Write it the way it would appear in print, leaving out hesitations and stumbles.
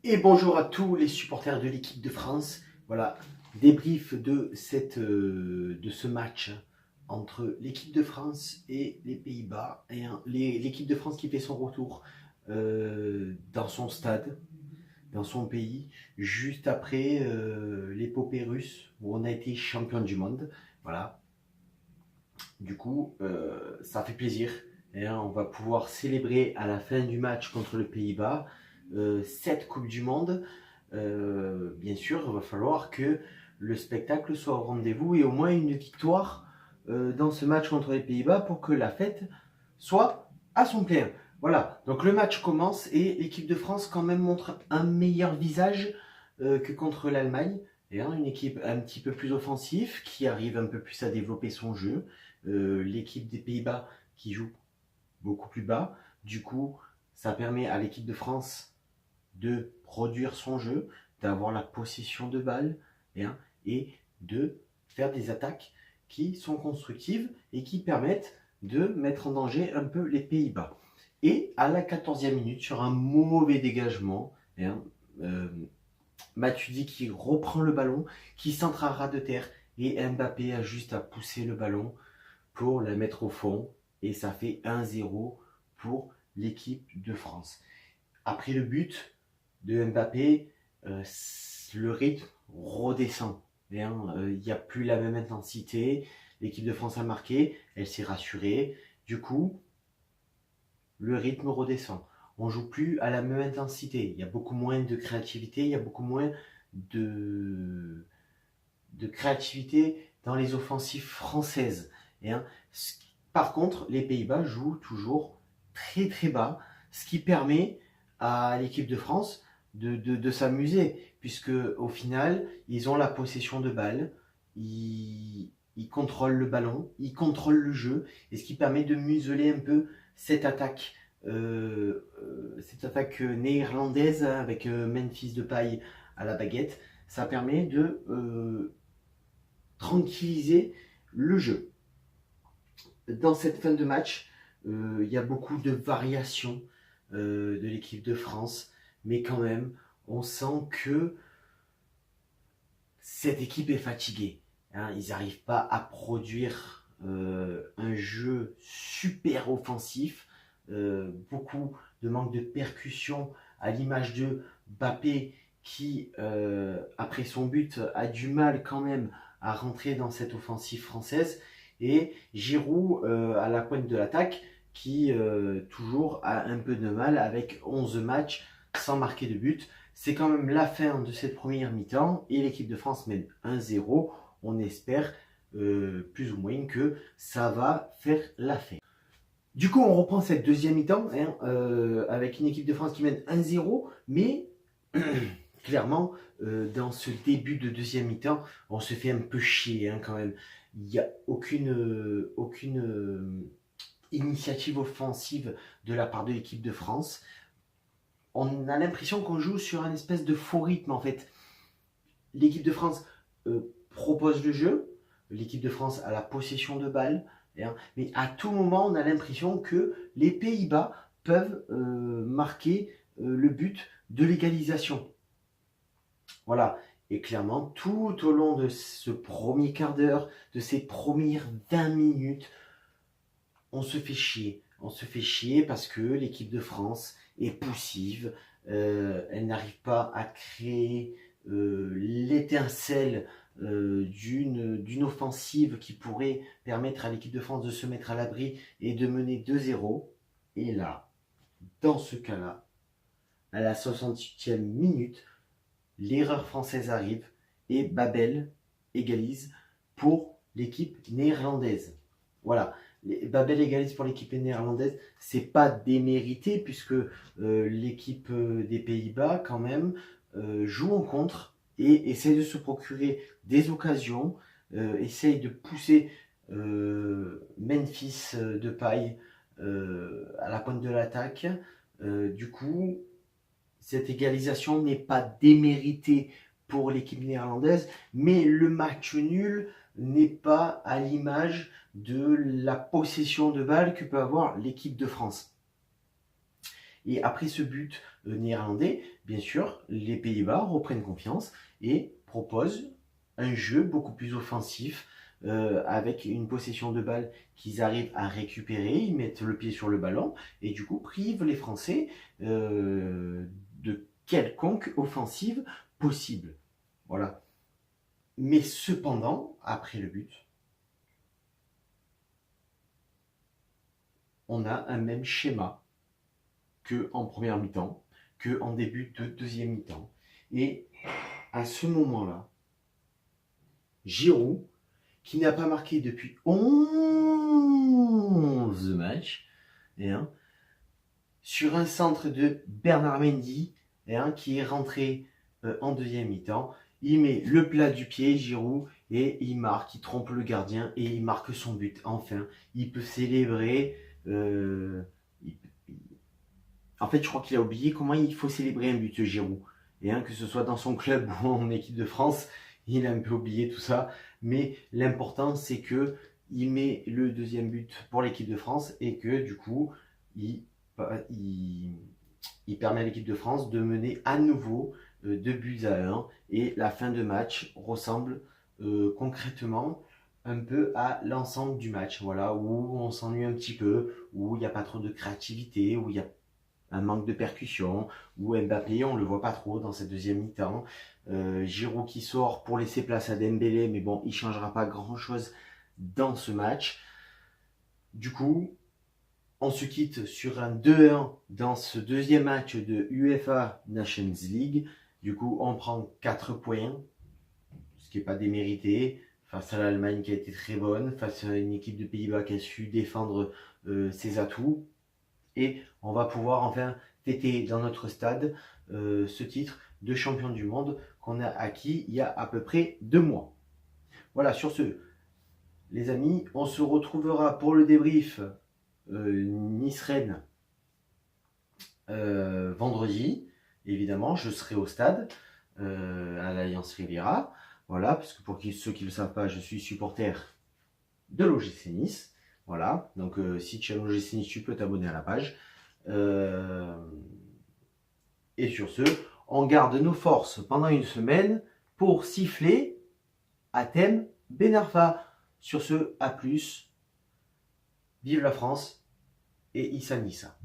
Et bonjour à tous les supporters de l'équipe de France. Voilà, débrief de ce match entre l'équipe de France et les Pays-Bas. Et l'équipe de France qui fait son retour dans son stade, dans son pays, juste après l'épopée russe où on a été champion du monde. Voilà, du coup, ça fait plaisir. Et on va pouvoir célébrer à la fin du match contre le Pays-Bas cette Coupe du Monde. Bien sûr, il va falloir que le spectacle soit au rendez-vous et au moins une victoire dans ce match contre les Pays-Bas pour que la fête soit à son plein. Voilà, donc le match commence et l'équipe de France quand même montre un meilleur visage que contre l'Allemagne. Et une équipe un petit peu plus offensive qui arrive un peu plus à développer son jeu. L'équipe des Pays-Bas qui joue beaucoup plus bas. Du coup, ça permet à l'équipe de France de produire son jeu, d'avoir la possession de balle et de faire des attaques qui sont constructives et qui permettent de mettre en danger un peu les Pays-Bas. Et à la 14e minute, sur un mauvais dégagement, Matuidi qui reprend le ballon, qui centre à ras de terre et Mbappé a juste à pousser le ballon pour la mettre au fond et ça fait 1-0 pour l'équipe de France. Après le but de Mbappé, le rythme redescend. Il n'y a plus la même intensité. L'équipe de France a marqué, elle s'est rassurée. Du coup, le rythme redescend. On joue plus à la même intensité. Il y a beaucoup moins de créativité, il y a beaucoup moins de, de créativité dans les offensives françaises. Par contre, les Pays-Bas jouent toujours très très bas, ce qui permet à l'équipe de France de s'amuser, puisque au final, ils ont la possession de balle, ils contrôlent le ballon, ils contrôlent le jeu, et ce qui permet de museler un peu cette attaque néerlandaise avec Memphis Depay à la baguette. Ça permet de tranquilliser le jeu. Dans cette fin de match, il y a beaucoup de variations de l'équipe de France, mais quand même, on sent que cette équipe est fatiguée. Ils n'arrivent pas à produire un jeu super offensif, beaucoup de manque de percussion à l'image de Mbappé qui, après son but, a du mal quand même à rentrer dans cette offensive française. Et Giroud à la pointe de l'attaque qui toujours a un peu de mal avec 11 matchs sans marquer de but. C'est quand même la fin de cette première mi-temps et l'équipe de France mène 1-0. On espère plus ou moins que ça va faire l'affaire. Du coup, on reprend cette deuxième mi-temps avec une équipe de France qui mène 1-0, mais clairement, dans ce début de deuxième mi-temps, on se fait un peu chier quand même. Il n'y a aucune initiative offensive de la part de l'équipe de France. On a l'impression qu'on joue sur un espèce de faux rythme en fait. L'équipe de France propose le jeu, l'équipe de France a la possession de balle, mais à tout moment on a l'impression que les Pays-Bas peuvent marquer le but de l'égalisation. Voilà, et clairement tout au long de ce premier quart d'heure, de ces premières 20 minutes, on se fait chier. On se fait chier parce que l'équipe de France est poussive, elle n'arrive pas à créer l'étincelle d'une offensive qui pourrait permettre à l'équipe de France de se mettre à l'abri et de mener 2-0. Et là, dans ce cas-là, à la 68e minute, l'erreur française arrive et Babel égalise pour l'équipe néerlandaise. Voilà. Babel égalise pour l'équipe néerlandaise, c'est pas démérité puisque l'équipe des Pays-Bas quand même joue en contre et essaye de se procurer des occasions, essaye de pousser Memphis Depay à la pointe de l'attaque. Du coup, cette égalisation n'est pas déméritée pour l'équipe néerlandaise, mais le match nul n'est pas à l'image de la possession de balle que peut avoir l'équipe de France. Et après ce but néerlandais, bien sûr, les Pays-Bas reprennent confiance et proposent un jeu beaucoup plus offensif, avec une possession de balle qu'ils arrivent à récupérer, ils mettent le pied sur le ballon et du coup privent les Français de quelconque offensive possible. Voilà. Mais cependant, après le but, on a un même schéma que en première mi-temps, que en début de deuxième mi-temps. Et à ce moment-là, Giroud, qui n'a pas marqué depuis 11 matchs, sur un centre de Bernard Mendy, qui est rentré en deuxième mi-temps, il met le plat du pied, Giroud, et il marque, il trompe le gardien et il marque son but. Enfin, il peut célébrer. En fait, je crois qu'il a oublié comment il faut célébrer un but, Giroud. Et que ce soit dans son club ou en équipe de France, il a un peu oublié tout ça. Mais l'important, c'est que il met le deuxième but pour l'équipe de France et que du coup, il permet à l'équipe de France de mener à nouveau 2-1. Et la fin de match ressemble concrètement un peu à l'ensemble du match. Voilà, où on s'ennuie un petit peu, où il n'y a pas trop de créativité, où il y a un manque de percussion, où Mbappé, on le voit pas trop dans cette deuxième mi-temps. Giroud qui sort pour laisser place à Dembélé, mais bon, il changera pas grand-chose dans ce match. Du coup, on se quitte sur un 2-1 dans ce deuxième match de UEFA Nations League. Du coup, on prend 4 points, ce qui n'est pas démérité, face à l'Allemagne qui a été très bonne, face à une équipe de Pays-Bas qui a su défendre ses atouts. Et on va pouvoir enfin fêter dans notre stade ce titre de champion du monde qu'on a acquis il y a à peu près 2 mois. Voilà, sur ce, les amis, on se retrouvera pour le débrief Nice-Rennes vendredi. Évidemment, je serai au stade à l'Alliance Riviera. Voilà, parce que pour ceux qui ne le savent pas, je suis supporter de l'OGC Nice. Voilà, donc si tu as l'OGC Nice, tu peux t'abonner à la page. Et sur ce, on garde nos forces pendant une semaine pour siffler à thème Benarfa. Sur ce, à plus. Vive la France et Issa Nissa.